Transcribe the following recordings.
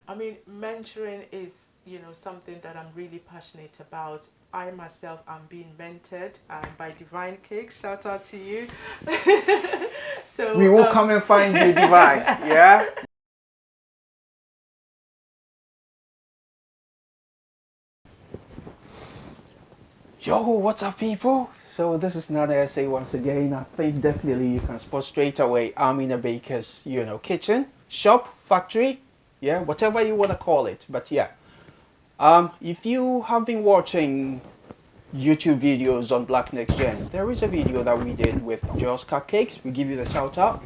I mean, mentoring is, something that I'm really passionate about. I myself am being mentored by Divine Cakes. Shout out to you. We so, will come and find you, Divine. Yeah. Yo, what's up, people? So this is another essay once again. I think definitely you can spot straight away. I'm in a baker's, kitchen, shop, factory, yeah, whatever you want to call it. But yeah, if you have been watching YouTube videos on Black Next Gen, there is a video that we did with Joyous Cupcakes. We give you the shout out.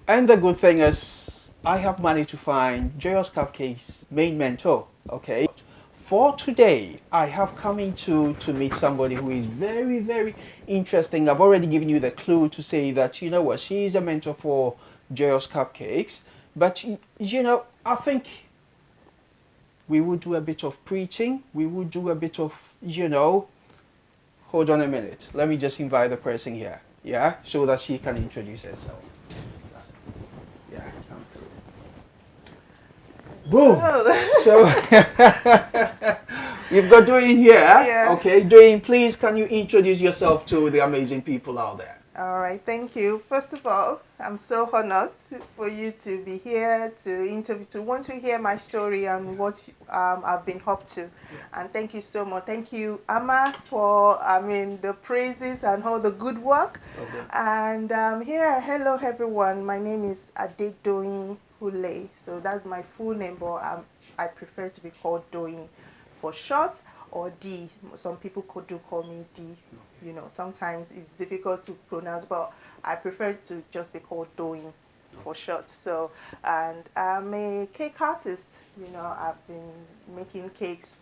And the good thing is, I have managed to find Joyous Cupcakes' main mentor. Okay. For today, I have coming to meet somebody who is very, very interesting. I've already given you the clue to say that, you know what, she is a mentor for Joyous Cupcakes. But, I think we would do a bit of preaching. We would do a bit of, hold on a minute. Let me just invite the person here, yeah, so that she can introduce herself. Yeah, come through. Boom. Oh. So you've got Doyin here. Yeah. Okay, Doyin, please can you introduce yourself to the amazing people out there? All right. Thank you. First of all, I'm so honored for you to be here to interview, to want to hear my story and what I've been up to. And thank you so much. Thank you, Amma, for the praises and all the good work. Okay. And here, hello everyone. My name is Doyin Hule. So that's my full name, but I prefer to be called Doyin for short, or D. Some people do call me D. Sometimes it's difficult to pronounce, but I prefer to just be called Doyin for short. So, and I'm a cake artist. I've been making cakes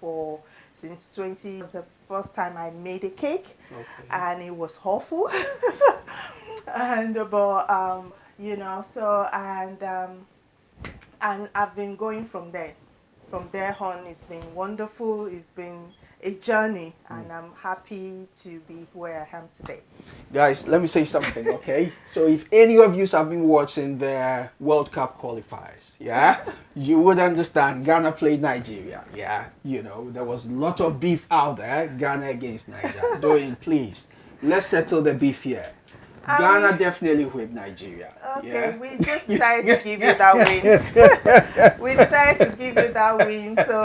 since 20. It was the first time I made a cake, Okay. and it was awful. and but so and I've been going from there. From there on, it's been wonderful. It's been a journey, and I'm happy to be where I am today. Guys, let me say something, okay? So if any of you have been watching the World Cup qualifiers, yeah, you would understand Ghana played Nigeria, yeah. There was a lot of beef out there, Ghana against Nigeria. Doyin, please, let's settle the beef here. Ghana definitely whipped Nigeria. Okay, Yeah? we just decided to give you that win. We decided to give you that win, so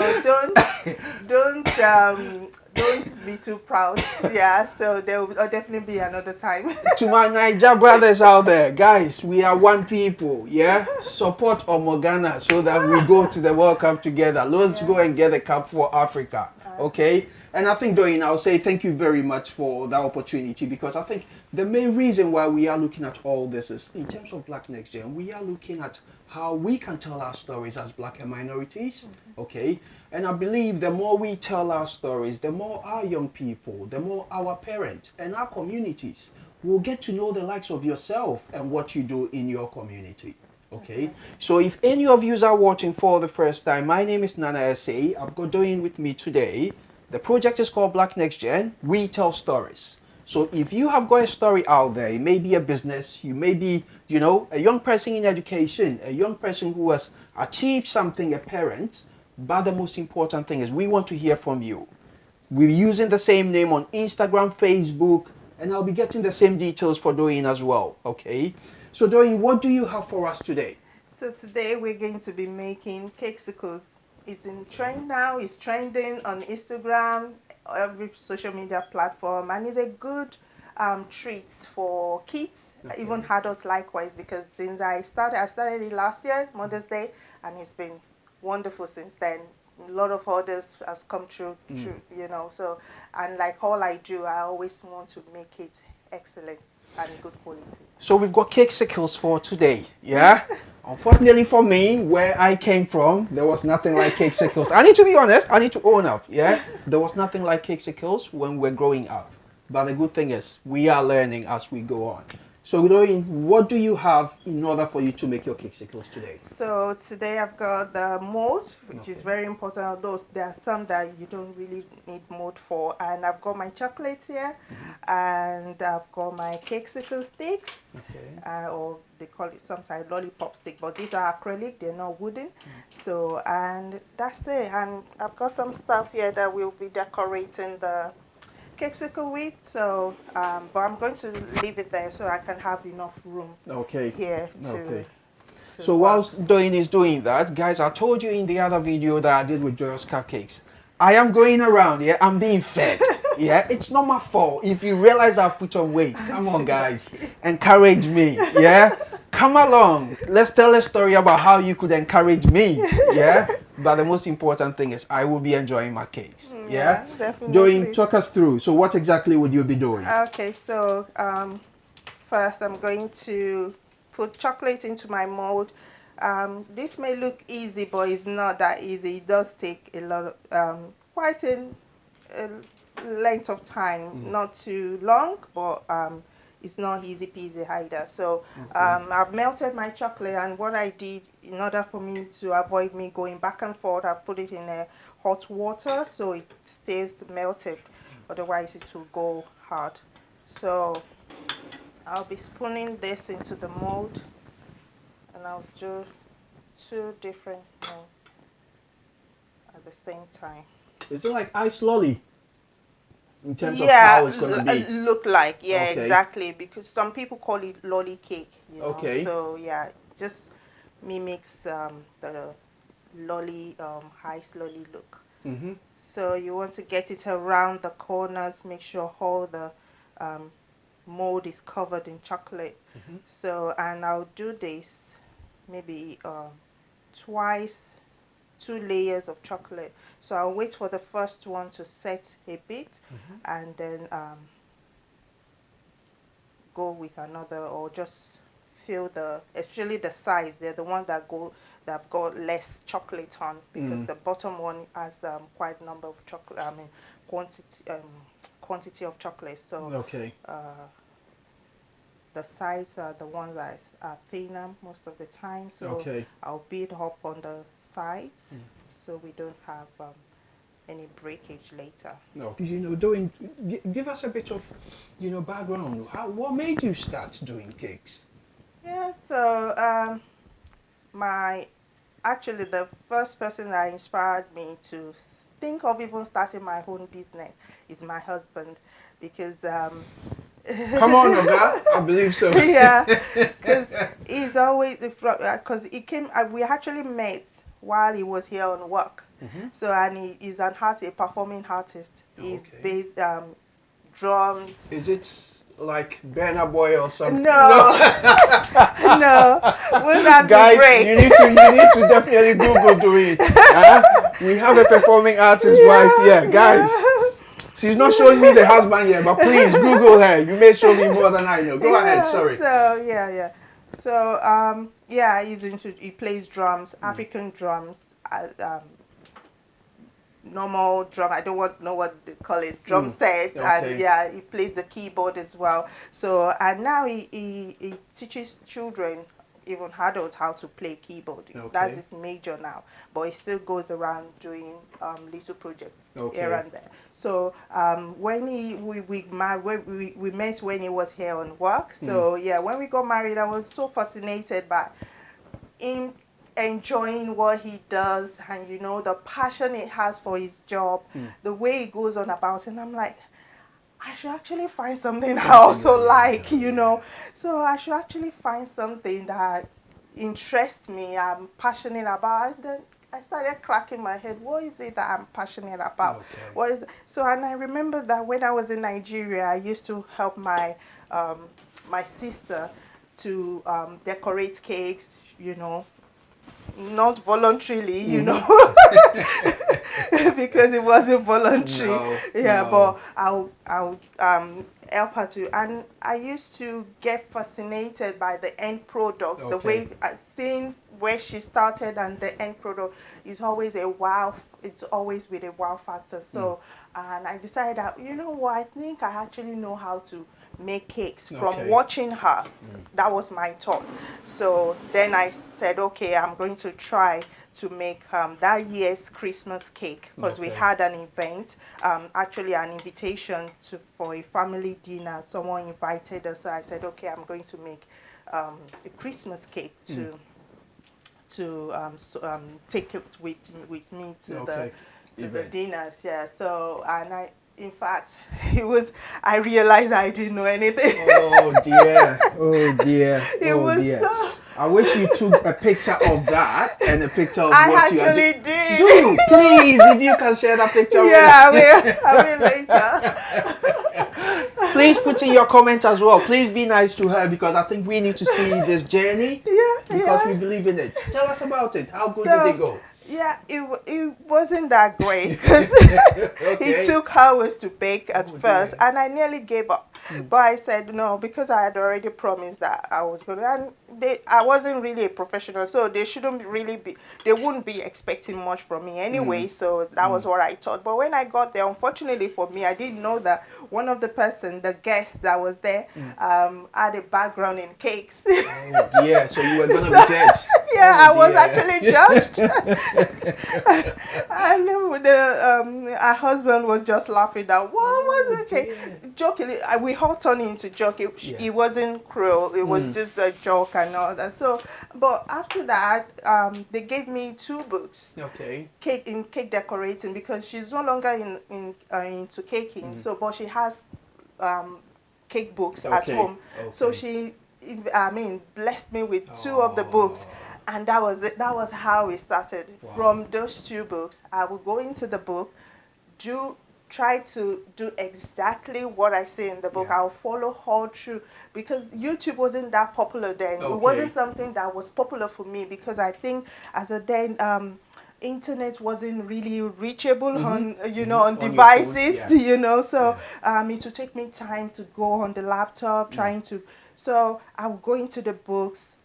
don't be too proud. Yeah, so there will definitely be another time. To my Niger brothers out there, guys, we are one people, yeah? Support Omogana so that we go to the World Cup together. Let's go and get the cup for Africa, okay? And I think, Doyin, I'll say thank you very much for that opportunity, because I think the main reason why we are looking at all this is, in terms of Black Next Gen, we are looking at how we can tell our stories as Black and minorities, okay? And I believe the more we tell our stories, the more our young people, the more our parents and our communities will get to know the likes of yourself and what you do in your community. Okay, so if any of you are watching for the first time, my name is Nana S.A. I've got Doyin with me today. The project is called Black Next Gen. We tell stories. So if you have got a story out there, it may be a business, you may be, a young person in education, a young person who has achieved something, a parent, but the most important thing is we want to hear from you. We're using the same name on Instagram, Facebook, and I'll be getting the same details for Doyin as well, okay? So Doyin, what do you have for us today? So today we're going to be making Cakesicles. It's in trend now. It's trending on Instagram, every social media platform, and it's a good treat for kids, even adults likewise. Because since I started it last year, Mother's Day, and it's been wonderful since then. A lot of orders has come through, So, and like all I do, I always want to make it excellent and good quality. So we've got Cakesicles for today, yeah? Unfortunately for me, where I came from, there was nothing like Cakesicles. I need to be honest, I need to own up, yeah? There was nothing like Cakesicles when we're growing up. But the good thing is, we are learning as we go on. So, Doyin, what do you have in order for you to make your cakesicles today? So today I've got the mold, which is Okay. very important. Although there are some that you don't really need mold for. And I've got my chocolates here, and I've got my Cakesicle sticks, Okay. or they call it sometimes lollipop stick. But these are acrylic; they're not wooden. So and that's it. And I've got some stuff here that will be decorating the Cakesicle with. So, but I'm going to leave it there so I can have enough room Okay. here Okay. to So work. whilst Doyin is doing that, guys, I told you in the other video that I did with Joyous Cupcakes, I am going around, yeah, I'm being fed. Yeah, it's not my fault. If you realize I've put on weight, come on, guys, encourage me. Yeah, come along. Let's tell a story about how you could encourage me. Yeah, but the most important thing is I will be enjoying my cakes. Yeah, Doyin, Definitely. talk us through. So what exactly would you be doing? Okay, so first I'm going to put chocolate into my mold. This may look easy, but it's not that easy. It does take a lot of quite a length of time, not too long, but it's not easy peasy either. So I've melted my chocolate, and what I did in order for me to avoid me going back and forth, I put it in a hot water so it stays melted. Otherwise, it will go hard. So I'll be spooning this into the mold, and I'll do two different molds at the same time. Is it like ice lolly in terms of Yeah, how it's gonna be? look like, yeah, Okay. exactly, because some people call it lolly cake, you know. Okay. So yeah, just mimics the lolly, ice lolly look. Mm-hmm. So you want to get it around the corners, make sure all the mold is covered in chocolate. So, and I'll do this maybe twice, 2 layers of chocolate. So I'll wait for the first one to set a bit, and then go with another, or just fill the, especially the sides, they're the ones that have got less chocolate on, because the bottom one has quite a number of chocolate, I mean quantity of chocolate. So Okay. the sides are the ones that are thinner most of the time. So Okay. I'll beat up on the sides so we don't have any breakage later. No. You know, doing. Give us a bit of, background. What made you start doing cakes? Yeah, so actually the first person that inspired me to think of even starting my own business is my husband, because Come on, Oga. I believe so. yeah, because he's always, because he came, we actually met while he was here on work. So, and he's a performing artist. He's Okay. based drums. Is it like Burna Boy or something? No, no, wouldn't that Guys, be great? you need to definitely Google Doyin. We have a performing artist wife here, guys. She's not showing me the husband yet, but please Google her. You may show me more than I know. Go ahead. Sorry. So yeah. So yeah, he plays drums, African drums, normal drum. I don't know what they call it, drum sets, Okay. and yeah, he plays the keyboard as well. So and now he teaches children, even adults, how to play keyboard. Okay. That's his major now, but he still goes around doing little projects here and there. So when we met when he was here on work. So yeah, when we got married, I was so fascinated by him enjoying what he does, and the passion he has for his job, the way he goes on about it. And I'm like, I should actually find something I also like, So I should actually find something that interests me, I'm passionate about. And then I started cracking my head. What is it that I'm passionate about? Okay. What is so? And I remember that when I was in Nigeria, I used to help my my sister to decorate cakes, not voluntarily, because it wasn't voluntary. But I'll help her to, and I used to get fascinated by the end product. The way seeing where she started and the end product is always a wow. It's always with a wow factor. So and I decided that, I think I actually know how to make cakes from Okay. watching her. That was my thought. So then I said, okay, I'm going to try to make that year's Christmas cake, because we Okay. had an event, actually an invitation for a family dinner. Someone invited us, so I said, okay, I'm going to make a Christmas cake to take it with me to Okay. the Event. dinners. Yeah. So and in fact, I realized I didn't know anything. Oh dear. Oh dear. It Oh was dear. so. I wish you took a picture of that and a picture of I what you are doing. actually did. Do please, if you can share that picture Yeah, with us. I will later. Please put in your comments as well. Please be nice to her, because I think we need to see this journey, Yeah, because we yeah. believe in it. Tell us about it. How good did So, it go? yeah, it wasn't that great, because it Okay. took hours to bake at Oh, first, dear. and I nearly gave up. But I said no, because I had already promised that I was going to, and I wasn't really a professional, so they shouldn't really be, they wouldn't be expecting much from me anyway. So that was what I thought. But when I got there, unfortunately for me, I didn't know that one of the guests that was there, had a background in cakes. Oh dear. So you were gonna So, be judged. yeah, Oh, I was dear. actually judged. And her husband was just laughing at what was it? Dear. Jokingly, we all turned it into joke. Yeah. It wasn't cruel. It was just a joke and all that. So, but after that, they gave me 2 books. Okay. Cake decorating, because she's no longer into caking. So, but she has cake books at Okay. home. So Okay. she, blessed me with 2 of the books, and that was it. That was how it started. Wow. From those 2 books, I would go into the book, try to do exactly what I say in the book. Yeah. I'll follow all through, because YouTube wasn't that popular then. Okay. It wasn't something that was popular for me, because I think as a then internet wasn't really reachable on on On your phone, devices, yeah. so it would take me time to go on the laptop trying to, so I would go into the books,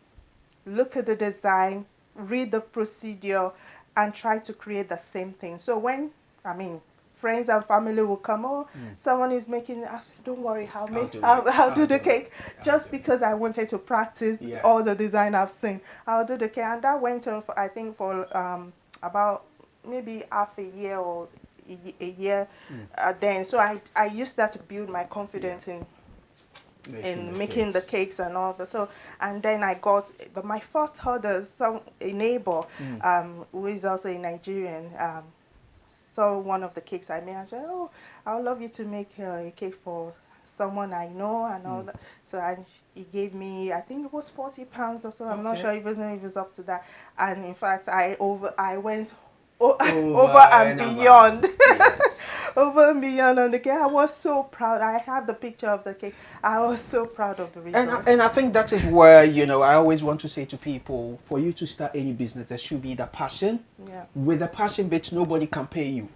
look at the design, read the procedure, and try to create the same thing. So when, friends and family will come, oh, someone is making, I said, don't worry, I'll do the cake. Just because I wanted to practice all the design I've seen. I'll do the cake. And that went on for, I think, for about maybe half a year or a year then. So I used that to build my confidence in making the cakes and all that. So, and then I got my first order. A neighbor who is also a Nigerian saw one of the cakes I made. I said, oh, I would love you to make a cake for someone I know and all that. So he gave me, I think it was £40 or so. I'm not sure even if it's up to that. And in fact, I went over and beyond. Yes. Over and beyond on the cake. I was so proud. I have the picture of the cake. I was so proud of the result. And I think that is where, I always want to say to people, for you to start any business, there should be the passion. Yeah. With the passion bit, nobody can pay you,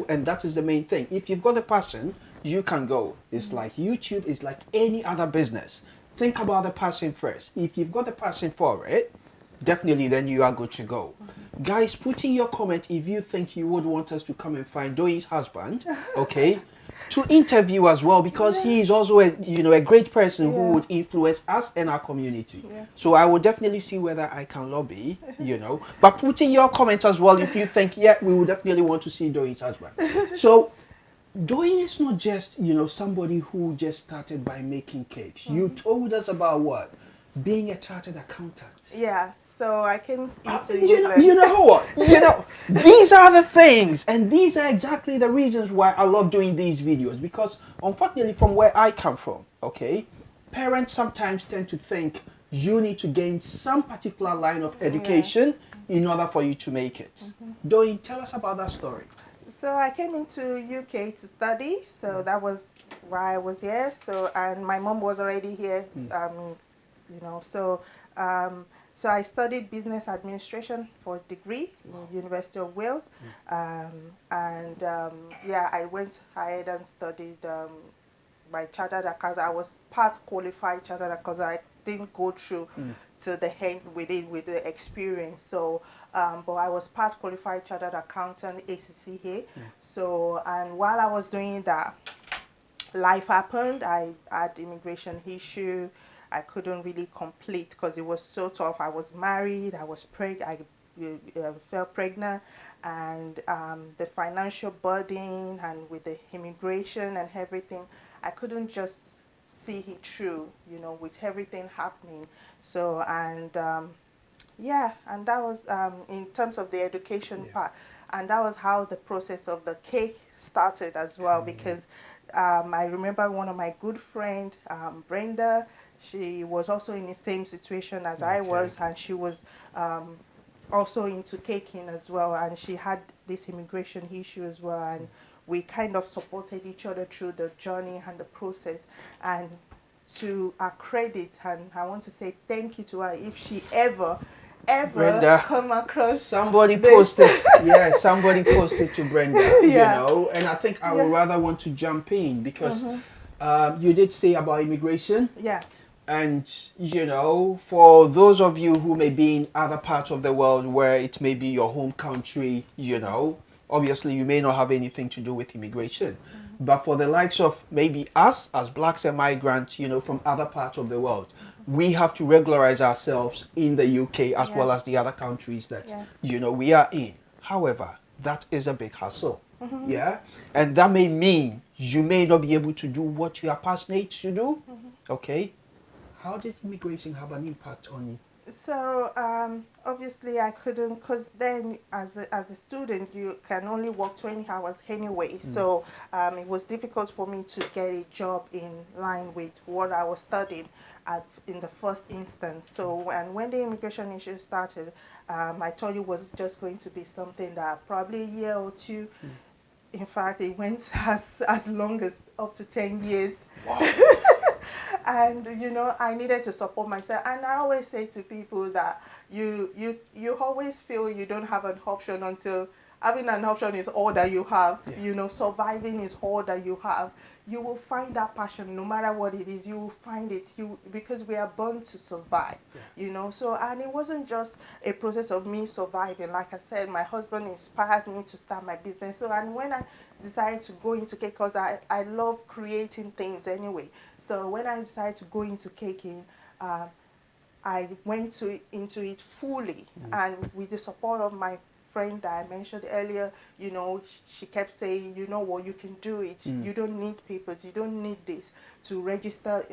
and that is the main thing. If you've got the passion, you can go. It's like YouTube is like any other business. Think about the passion first. If you've got the passion for it, definitely then you are good to go. Guys, put in your comment if you think you would want us to come and find Doyin's husband, okay, to interview as well, because he is also a great person who would influence us and our community. So I will definitely see whether I can lobby, but put in your comments as well if you think, we would definitely want to see Doyin's husband. So Doyin is not just, somebody who just started by making cakes. You told us about what? Being a chartered accountant. Yeah, so I came into you know what? These are the things, and these are exactly the reasons why I love doing these videos, because unfortunately from where I come from, okay, parents sometimes tend to think you need to gain some particular line of education in order for you to make it. Doyin, tell us about that story. So I came into UK to study, so that was why I was here. So, and my mom was already here, so I studied business administration for a degree in the University of Wales. I went ahead and studied my chartered accountant. I was part qualified chartered accountant. I didn't go through to the end with the experience. So, but I was part qualified chartered accountant, ACCA. So, and while I was doing that, life happened. I had immigration issue. I couldn't really complete because it was so tough. I was married. I was pregnant. I fell pregnant, and the financial burden and with the immigration and everything, I couldn't just see it through. With everything happening. So yeah, and that was in terms of the education part, and that was how the process of the cake started as well. Because I remember one of my good friend, Brenda, she was also in the same situation as I was, and she was also into caking as well, and she had this immigration issue as well, and we kind of supported each other through the journey and the process. And to her credit, and I want to say thank you to her if she ever Brenda, come across somebody this. posted, yeah, somebody posted to Brenda, Yeah. and I think I would rather want to jump in because you did say about immigration. Yeah. And, for those of you who may be in other parts of the world where it may be your home country, obviously you may not have anything to do with immigration. But for the likes of maybe us as blacks and migrants, from other parts of the world, we have to regularize ourselves in the UK as well as the other countries that, we are in. However, that is a big hassle. Yeah. And that may mean you may not be able to do what you are passionate to do. Okay. How did immigration have an impact on you? So obviously I couldn't, because then as a student you can only work 20 hours anyway. So it was difficult for me to get a job in line with what I was studying in the first instance. So and when the immigration issue started, I thought it was just going to be something that probably a year or two. In fact, it went as long as up to 10 years. Wow. And I needed to support myself. And I always say to people that you always feel you don't have an option until having an option is all that you have. Surviving is all that you have. You will find that passion no matter what it is. You will find it. Because we are born to survive. So, and it wasn't just a process of me surviving. Like I said, my husband inspired me to start my business. So, and when I decided to go into cake, because I love creating things anyway. So when I decided to go into caking, I went into it fully, and with the support of my friend that I mentioned earlier, she kept saying, you know what, you can do it. You don't need papers. You don't need this to register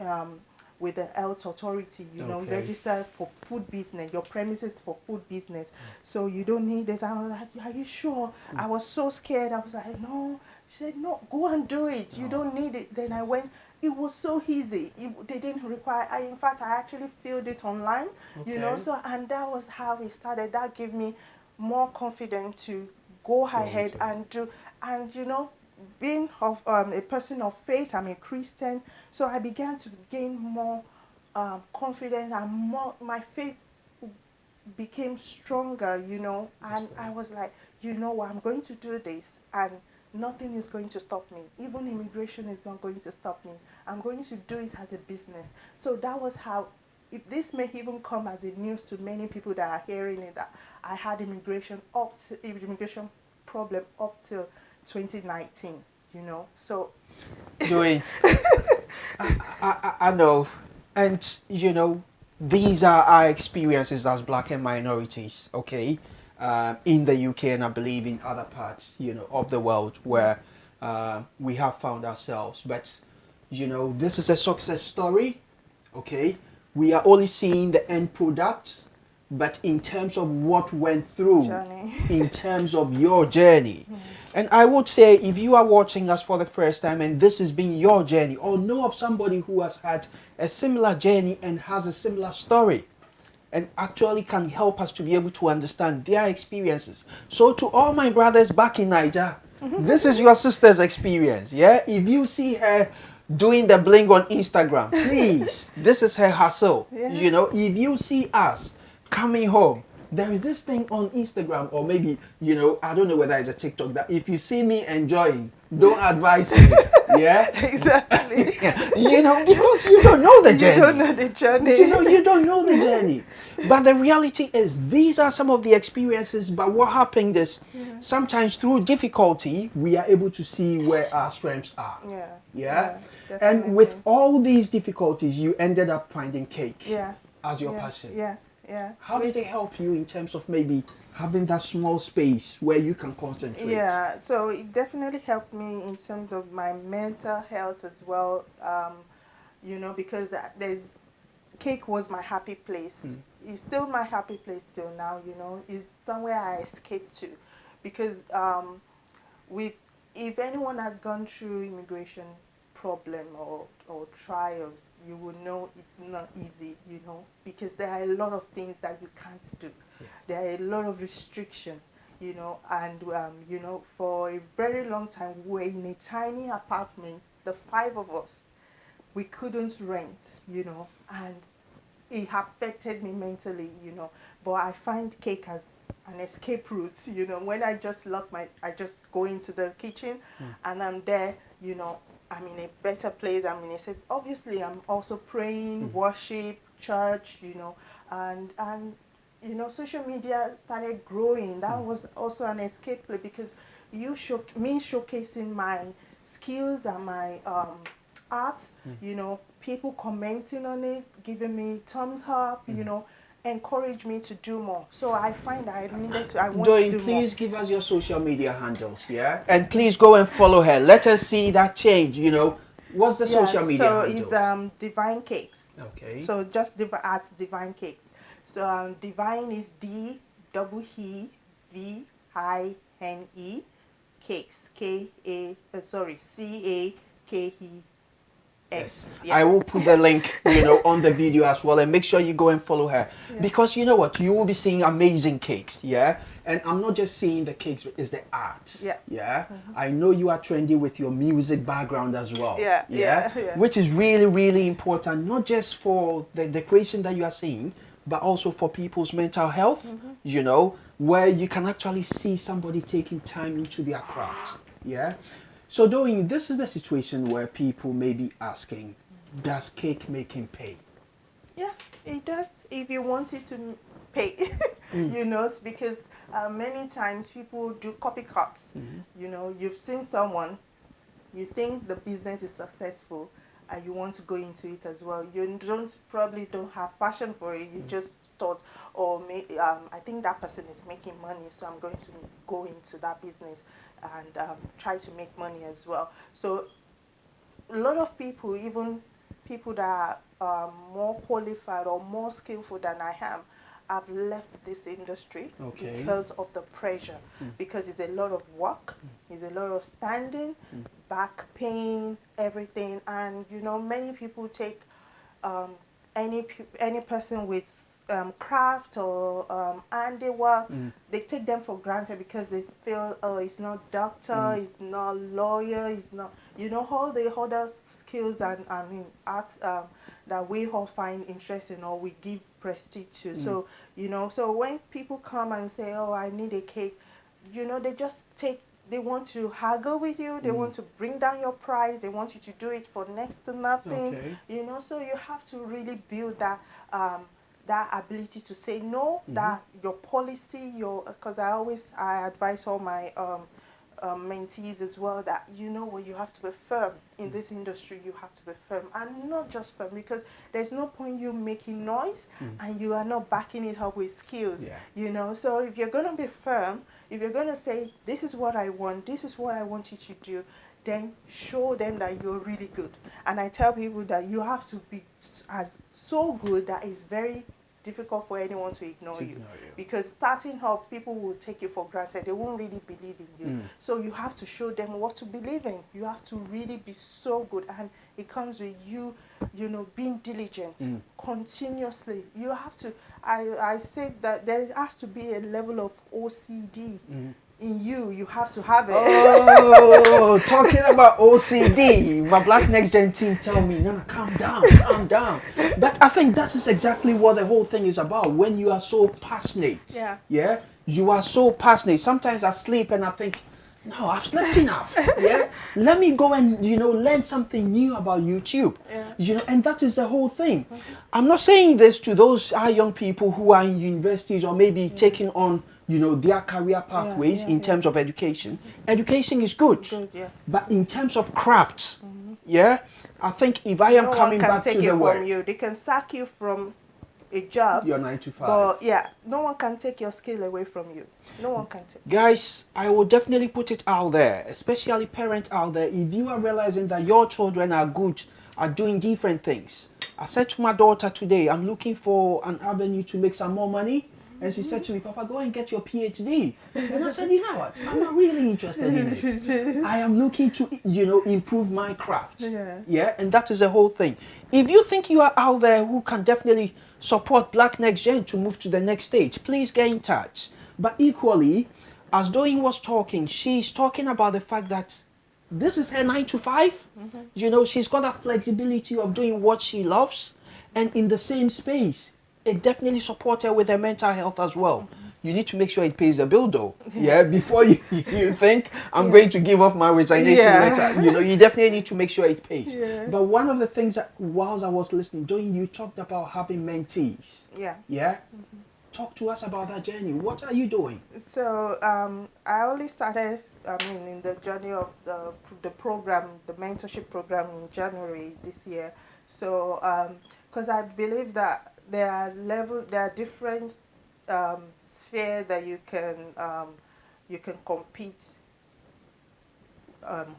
with the health authority, register for food business, your premises for food business. So you don't need this. I was like, are you sure? I was so scared. I was like, no. She said, no, go and do it. You don't need it. Then I went. It was so easy. They didn't require. In fact, I actually filled it online. So and that was how it started. That gave me more confidence to go ahead and do. And being of a person of faith, I'm a Christian, so I began to gain more confidence, and more my faith became stronger, and I was like, what, I'm going to do this, and nothing is going to stop me. Even immigration is not going to stop me. I'm going to do it as a business. So that was how, if this may even come as a news to many people that are hearing it, that I had immigration problem up till 2019, so. Doyin, I know, and these are our experiences as black and minorities, okay, in the UK, and I believe in other parts, of the world where we have found ourselves. But this is a success story, okay. We are only seeing the end product, but in terms of what went through, in terms of your journey. And I would say, if you are watching us for the first time and this has been your journey, or know of somebody who has had a similar journey and has a similar story, and actually can help us to be able to understand their experiences. So to all my brothers back in Niger, this is your sister's experience, yeah? If you see her doing the bling on Instagram, please, this is her hustle. If you see us coming home, there is this thing on Instagram, or maybe, I don't know whether it's a TikTok, that if you see me enjoying, don't advise me. Yeah? Exactly. Because you don't know the journey. You don't know the journey. You don't know the journey. But the reality is, these are some of the experiences, but what happened is, sometimes through difficulty, we are able to see where our strengths are. Yeah. Yeah? And with all these difficulties, you ended up finding cake as your passion. Yeah. How did it help you in terms of maybe having that small space where you can concentrate? Yeah, so it definitely helped me in terms of my mental health as well. You know, because there's cake was my happy place. It's still my happy place till now. You know, it's somewhere I escape to, because with if anyone had gone through immigration problem or trials, you will know it's not easy, you know, because there are a lot of things that you can't do. There are a lot of restriction, you know, and you know, for a very long time we were in a tiny apartment, the 5 of us. We couldn't rent, you know, and it affected me mentally, you know. But I find cake as an escape route, you know. When I just I just go into the kitchen, and I'm there, you know. I'm in a better place. I'm in a safe. Obviously, I'm also praying, worship, church, you know, and you know, social media started growing. That was also an escape place, because me showcasing my skills and my art, you know, people commenting on it, giving me thumbs up, you know, encourage me to do more. So I find I want to Doyin, do please more. give us your social media handles, yeah? And please go and follow her. Let us see that change, you know. What's the social media handles? So it's Divine Cakes. Okay. So just at Divine Cakes. So Divine is DEEVINE Cakes CAKES. Yes. Yeah. I will put the link, you know, on the video as well, and make sure you go and follow her, because you know what, you will be seeing amazing cakes, yeah. And I'm not just seeing the cakes, it's the art, yeah. I know you are trendy with your music background as well, yeah. which is really, really important, not just for the decoration that you are seeing, but also for people's mental health, you know, where you can actually see somebody taking time into their craft, yeah. So, Doyin, this is the situation where people may be asking, does cake making pay? Yeah, it does. If you want it to pay, you know, because many times people do copycats. You know, you've seen someone, you think the business is successful, and you want to go into it as well. You probably don't have passion for it. You just thought, oh, I think that person is making money, so I'm going to go into that business and try to make money as well. So a lot of people, even people that are more qualified or more skillful than I am, have left this industry because of the pressure, because it's a lot of work, it's a lot of standing, back pain, everything. And you know, many people take any person with craft or handiwork, they take them for granted, because they feel, oh, it's not doctor, it's not lawyer, it's not, you know, all the other skills and I mean art that we all find interesting or we give prestige to. So you know, so when people come and say, oh, I need a cake, you know, they want to haggle with you, they want to bring down your price, they want you to do it for next to nothing, you know. So you have to really build that that ability to say no, that your policy, because I advise all my mentees as well, that you know what, you have to be firm in this industry. You have to be firm, and not just firm, because there's no point you making noise and you are not backing it up with skills, you know. So if you're going to be firm, if you're going to say, this is what I want, this is what I want you to do, then show them that you're really good. And I tell people that you have to be so good that it's very difficult for anyone to ignore you. Because starting up, people will take you for granted. They won't really believe in you. So you have to show them what to believe in. You have to really be so good, and it comes with you, you know, being diligent continuously. You have to, I say that there has to be a level of OCD in you. You have to have it. Oh, talking about OCD, my Black Next Gen team tell me, no, calm down, calm down. But I think that is exactly what the whole thing is about. When you are so passionate, you are so passionate. Sometimes I sleep and I think, no, I've slept enough. Let me go and, you know, learn something new about YouTube. You know, and that is the whole thing. I'm not saying this to those young people who are in universities or maybe taking on, you know, their career pathways in terms of education. Education is good, but in terms of crafts, I think if I am No one coming can back take to it the from word, you. They can sack you from a job, your 9 to 5. but yeah, no one can take your skill away from you. No one can take. Guys, I will definitely put it out there, especially parents out there. If you are realizing that your children are good at doing different things, I said to my daughter today, I'm looking for an avenue to make some more money. And she said to me, Papa, go and get your PhD. And I said, you know what? I'm not really interested in it. I am looking to, improve my craft. Yeah. Yeah, and that is the whole thing. If you think you are out there who can definitely support Black Next Gen to move to the next stage, please get in touch. But equally, as Doyin was talking, she's talking about the fact that this is her 9 to 5. She's got that flexibility of doing what she loves, and in the same space, it definitely supports her with her mental health as well. You need to make sure it pays the bill, though. Yeah, before you think I'm going to give off my resignation letter. You definitely need to make sure it pays. Yeah. But one of the things that whilst I was listening, Doyin, you talked about having mentees. Yeah. Yeah. Talk to us about that journey. What are you doing? So I only started, in the journey of the program, the mentorship program in January this year. So because I believe that there are different sphere that you can compete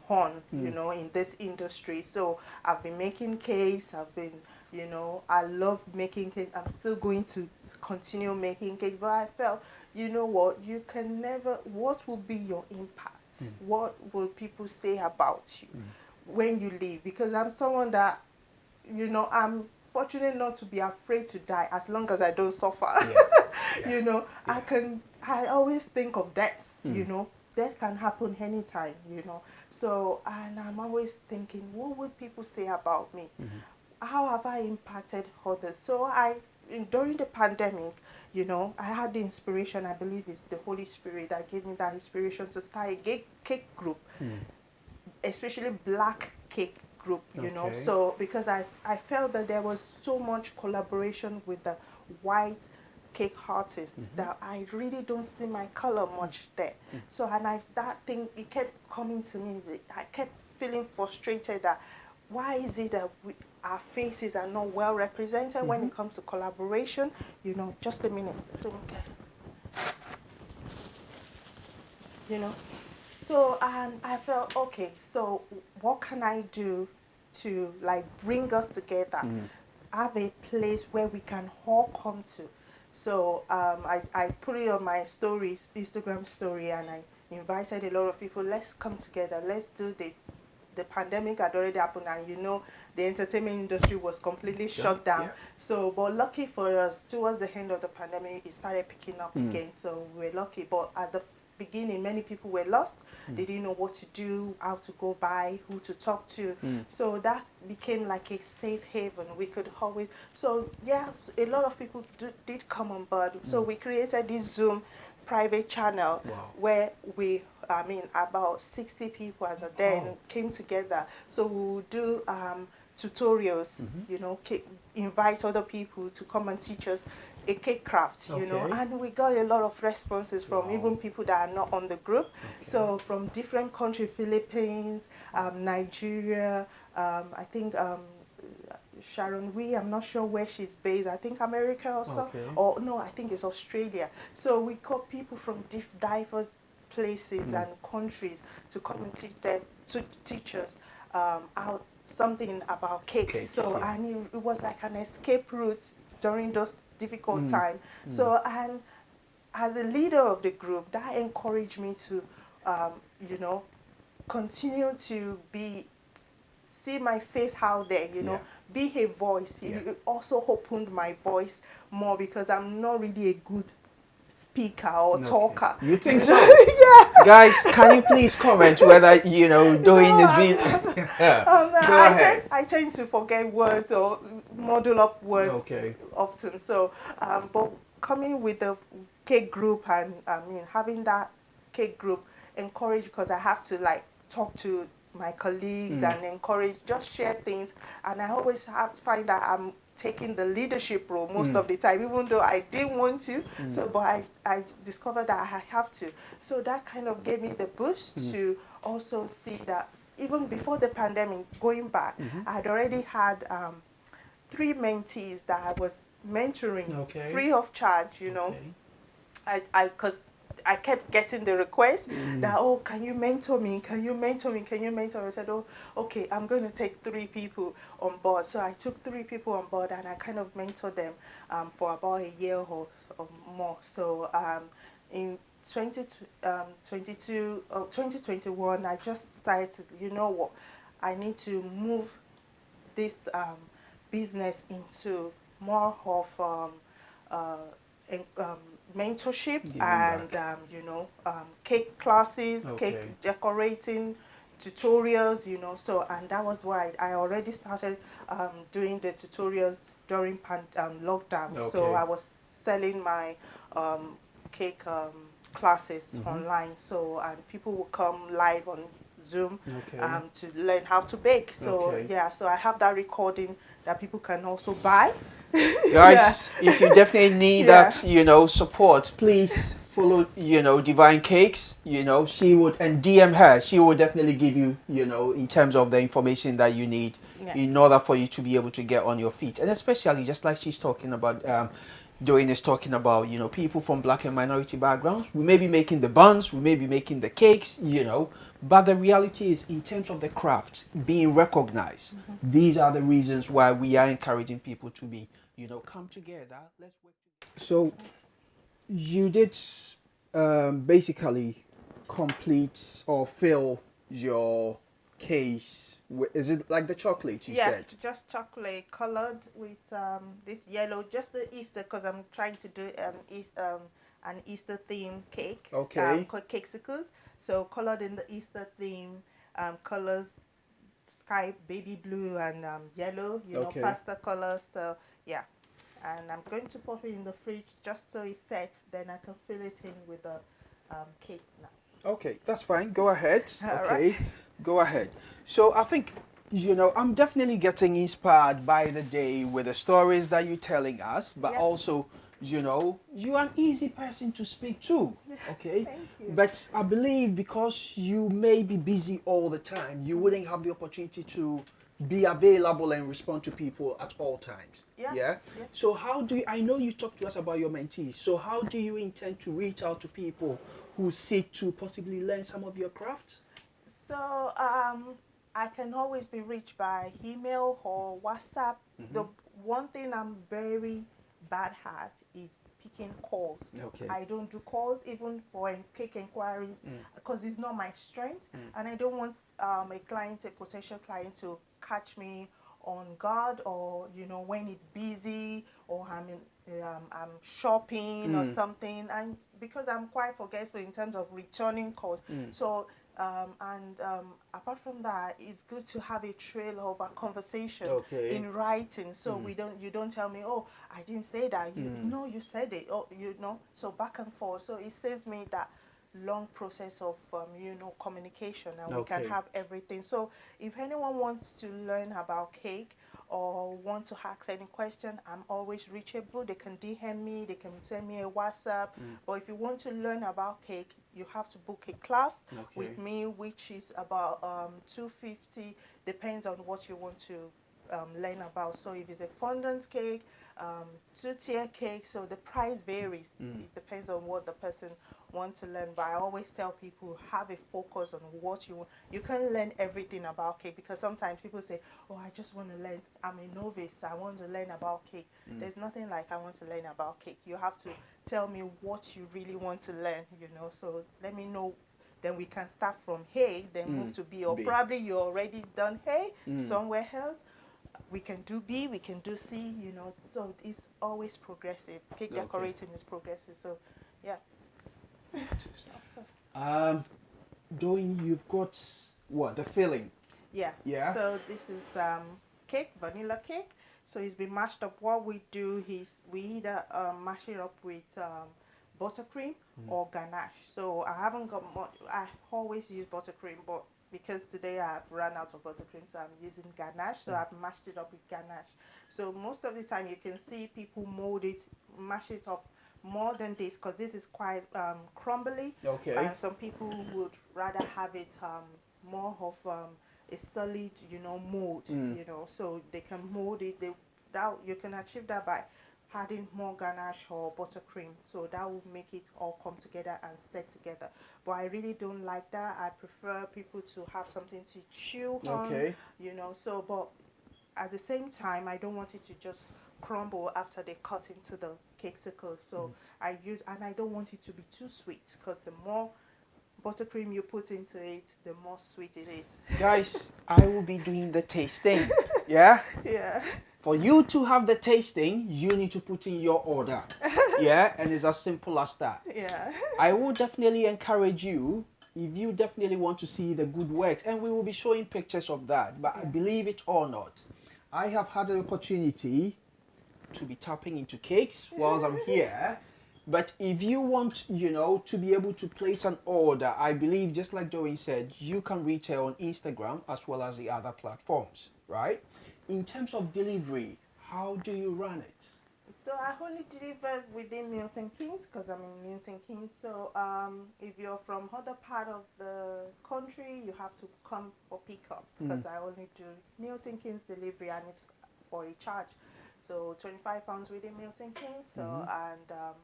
on, in this industry. So I've been making cakes. I love making cakes. I'm still going to continue making cakes. But I felt, you know what, you can never, what will be your impact? What will people say about you when you leave? Because I'm someone that, I'm fortunate not to be afraid to die as long as I don't suffer. Yeah. I always think of death, death can happen anytime, So, and I'm always thinking, what would people say about me? How have I impacted others? So during the pandemic, I had the inspiration, I believe it's the Holy Spirit that gave me that inspiration to start a cake group, especially Black cake group, Okay. So because I felt that there was so much collaboration with the white cake artists that I really don't see my color much there. So that thing, it kept coming to me. I kept feeling frustrated that why is it that our faces are not well represented when it comes to collaboration? Just a minute. Let me get So, and I felt, okay, so what can I do to like bring us together, have a place where we can all come to? So I put it on my stories, Instagram story, and I invited a lot of people, let's come together, let's do this. The pandemic had already happened, and the entertainment industry was completely shut down. Yeah. So, but lucky for us, towards the end of the pandemic, it started picking up again. So we were lucky. But at the beginning, many people were lost. They didn't know what to do, how to go by, who to talk to. So that became like a safe haven. We could always. So yeah, a lot of people did come on board. So we created this Zoom private channel where about 60 people as a then came together. So we would do tutorials, invite other people to come and teach us a cake craft, and we got a lot of responses from even people that are not on the group. So from different countries, Philippines, Nigeria, I think Sharon Wee, I'm not sure where she's based. I think America or so. Or no, I think it's Australia. So we got people from diverse places and countries to come and teach us out something about cake. So and it was like an escape route during those difficult times. So, and as a leader of the group, that encouraged me to, continue to see my face out there, be a voice. It also opened my voice more because I'm not really a good speaker or talker. You think so? Yeah. Guys, can you please comment whether doing this video? Go ahead. I tend to forget words or muddle up words often. So, but coming with the cake group and having that cake group encouraged, because I have to like talk to my colleagues and encourage, just share things. And I always find that I'm taking the leadership role most of the time, even though I didn't want to. So, but I discovered that I have to. So that kind of gave me the boost to also see that even before the pandemic, going back, Mm-hmm. I had already had 3 mentees that I was mentoring Okay. free of charge, Okay. because I kept getting the request Mm. that, oh, can you mentor me? Can you mentor me? Can you mentor me? I said, oh, okay, I'm going to take 3 people on board. So I took 3 people on board and I kind of mentored them for about a year or more. So in 2021, I just decided, you know what, I need to move this business into more of uh, mentorship Giving and back. cake classes, cake Okay. decorating tutorials, so, and that was why I already started doing the tutorials during lockdown. So Okay. I was selling my cake classes Mm-hmm. online, so, and people will come live on Zoom Okay. to learn how to bake. So Okay. yeah, so I have that recording that people can also buy. Yeah, Guys, if you definitely need yeah, that, support, please follow, Divine Cakes. She would, and DM her. She will definitely give you, in terms of the information that you need yeah, in order for you to be able to get on your feet. And especially, just like she's talking about, Doyin is talking about, people from black and minority backgrounds. We may be making the buns, we may be making the cakes, but the reality is, in terms of the craft being recognized, mhm. these are the reasons why we are encouraging people to be, come together. Let's work together. So you did basically complete or fill your case. Is it like the chocolate you Yeah, said? just chocolate colored with this yellow, just the Easter, because I'm trying to do an Easter theme cake, Okay. called Cakesicles. So colored in the Easter theme, colors sky baby blue and yellow, Okay. pastel colors. So yeah, and I'm going to pop it in the fridge just so it sets. Then I can fill it in with the cake now. Okay, that's fine. Go ahead. All right. Okay, go ahead. So I think, I'm definitely getting inspired by the day with the stories that you're telling us, but Yeah. also, you're an easy person to speak to. Okay, Thank you. but I believe because you may be busy all the time, you wouldn't have the opportunity to be available and respond to people at all times. Yeah. Yeah. Yeah. So how do you, I know you talked to us about your mentees. So how do you intend to reach out to people who seek to possibly learn some of your crafts? So I can always be reached by email or WhatsApp. Mm-hmm. The one thing I'm very bad at is picking calls. Okay. I don't do calls even for cake inquiries Mm. because it's not my strength, Mm. and I don't want a potential client, to catch me on guard, or when it's busy, or I'm shopping or Mm. something, and because I'm quite forgetful in terms of returning calls. Mm. So and apart from that, it's good to have a trail of a conversation Okay. in writing, so Mm. you don't tell me, oh, I didn't say that, Mm. no, you said it, oh, so back and forth, so it saves me that long process of communication, and we can Okay. have everything. So if anyone wants to learn about cake or want to ask any question, I'm always reachable. They can DM me, they can send me a WhatsApp. Mm. But if you want to learn about cake, you have to book a class with Okay. me, which is about 250. Depends on what you want to learn about. So if it's a fondant cake, two-tier cake, so the price varies. Mm. It depends on what the person wants to learn. But I always tell people, have a focus on what you want. You can learn everything about cake, because sometimes people say, oh, I just want to learn. I'm a novice. I want to learn about cake. Mm. There's nothing like I want to learn about cake. You have to tell me what you really want to learn, So let me know. Then we can start from A, then move Mm. to B. Or B. probably you're already done A Mm. somewhere else. We can do B, we can do C, So it's always progressive. Cake Okay. decorating is progressive. So yeah, of course. Um, Doing, you've got what? The filling. Yeah. Yeah. So this is cake, vanilla cake. So it's been mashed up. What we do is we either mash it up with buttercream Mm. or ganache. So I haven't got much. I always use buttercream, but because today I've run out of buttercream, so I'm using ganache. So Mm. I've mashed it up with ganache. So most of the time you can see people mold it, mash it up more than this, because this is quite crumbly, Okay. and some people would rather have it more of a solid, mold, so they can mold it. That you can achieve that by adding more ganache or buttercream, so that will make it all come together and set together. But I really don't like that. I prefer people to have something to chew on, Okay. so but at the same time, I don't want it to just crumble after they cut into the cakesicle. So and I don't want it to be too sweet, because the more buttercream you put into it, the more sweet it is. Guys, I will be doing the tasting. Yeah? Yeah. For you to have the tasting, you need to put in your order. Yeah? And it's as simple as that. Yeah. I will definitely encourage you, if you definitely want to see the good works, and we will be showing pictures of that. But Yeah. believe it or not, I have had the opportunity to be tapping into cakes whilst I'm here. But if you want, to be able to place an order, I believe, just like Doyin said, you can reach her on Instagram as well as the other platforms, right? In terms of delivery, how do you run it? So I only deliver within Milton Keynes, because I'm in Milton Keynes. So if you're from other part of the country, you have to come for pickup, because I only do Milton Keynes delivery, and it's for a charge. So £25 within Milton Keynes. So and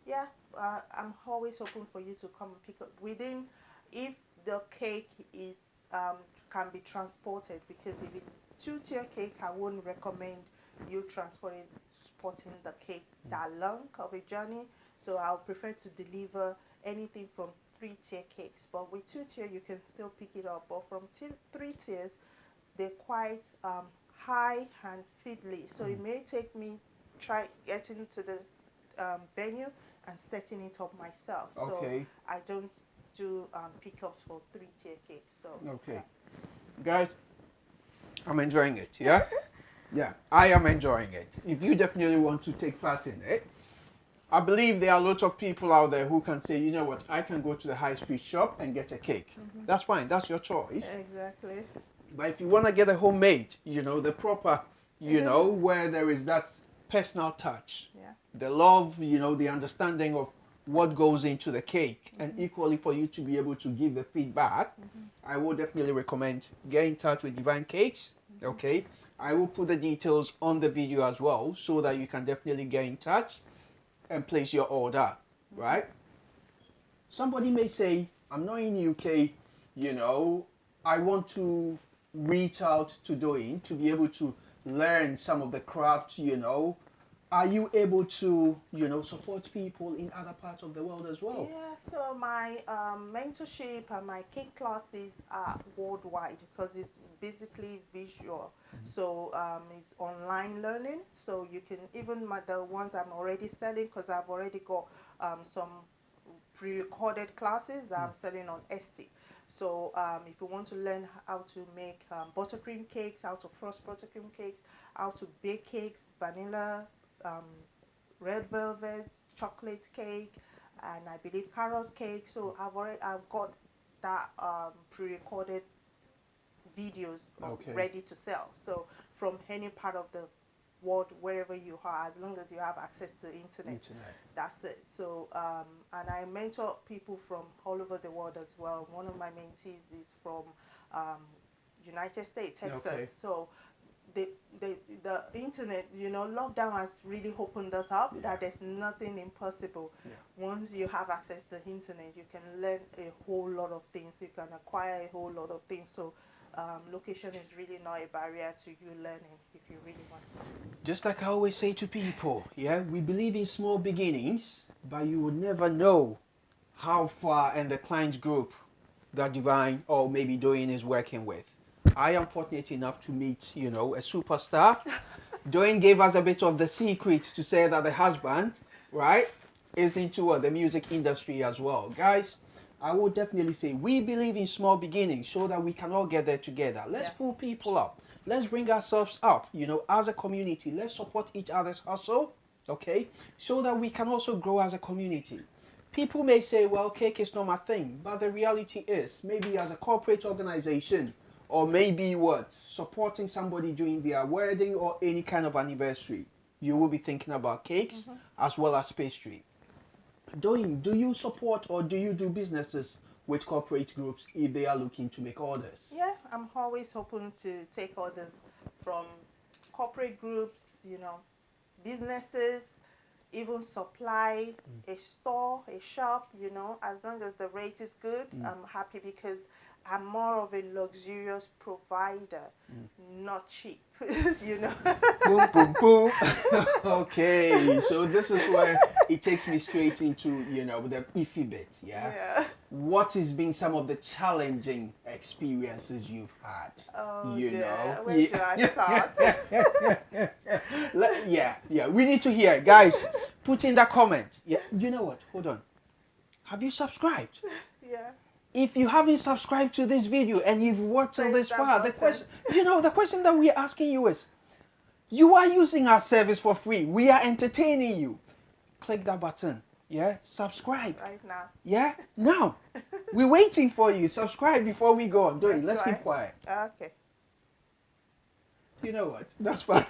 yeah, I'm always open for you to come and pick up within, if the cake is can be transported, because if it's two-tier cake, I wouldn't recommend you transporting the cake that long of a journey. So I'll prefer to deliver anything from three-tier cakes. But with two-tier, you can still pick it up. But from three tiers, they're quite high and fiddly. So it may take me try getting to the venue and setting it up myself. Okay. So I don't do pickups for three-tier cakes. So Okay. yeah. Guys, I'm enjoying it, yeah? Yeah, I am enjoying it. If you definitely want to take part in it, I believe there are lots of people out there who can say, you know what, I can go to the high street shop and get a cake. That's fine, that's your choice. Exactly. But if you want to get a homemade, the proper, where there is that personal touch, Yeah. the love, the understanding of what goes into the cake, and equally for you to be able to give the feedback, I would definitely recommend get in touch with Divine Cakes, okay? I will put the details on the video as well, so that you can definitely get in touch and place your order, right? Somebody may say, I'm not in the UK, I want to reach out to Doyin to be able to learn some of the crafts, Are you able to, support people in other parts of the world as well? Yeah, so my mentorship and my cake classes are worldwide, because it's basically visual. So it's online learning. So you can even the ones I'm already selling, because I've already got some pre-recorded classes that I'm selling on Etsy. So if you want to learn how to make buttercream cakes, how to frost buttercream cakes, how to bake cakes, vanilla, um, red velvet, chocolate cake, and I believe carrot cake. So I've got that pre-recorded videos Okay. ready to sell. So from any part of the world, wherever you are, as long as you have access to internet. That's it. So and I mentor people from all over the world as well. One of my mentees is from United States, Texas. Okay. So the internet, lockdown has really opened us up, that there's nothing impossible. Once you have access to internet, you can learn a whole lot of things. You can acquire a whole lot of things. So location is really not a barrier to you learning if you really want to. Just like I always say to people, we believe in small beginnings, but you would never know how far and the client group that Divine or maybe Doyin is working with. I am fortunate enough to meet, a superstar. Doyin gave us a bit of the secret to say that the husband, right, is into the music industry as well. Guys, I would definitely say we believe in small beginnings so that we can all get there together. Let's pull people up. Let's bring ourselves up, as a community. Let's support each other's hustle, okay, so that we can also grow as a community. People may say, well, cake is not my thing, but the reality is, maybe as a corporate organization, or maybe supporting somebody during their wedding or any kind of anniversary, you will be thinking about cakes as well as pastry. Doyin, do you support or do you do businesses with corporate groups if they are looking to make orders? Yeah, I'm always open to take orders from corporate groups, you know, businesses, even supply, a store, a shop, you know, as long as the rate is good, I'm happy because I'm more of a luxurious provider, not cheap, you know. Boom, boom, boom. Okay, so this is where it takes me straight into, you know, the iffy bit, yeah? Yeah. What has been some of the challenging experiences you've had? Oh You dear, know? where do I start? Yeah, we need to hear. Guys, put in the comments. Yeah, you know what? Hold on. Have you subscribed? Yeah. If you haven't subscribed to this video and you've watched till Press this that far, the button. question, you know, the question that we're asking you is, you are using our service for free. We are entertaining you. Click that button. Yeah, subscribe. Right now. Yeah, now we're waiting for you. Subscribe before we go on. Doyin, That's let's keep right. quiet. Okay. You know what? That's fine.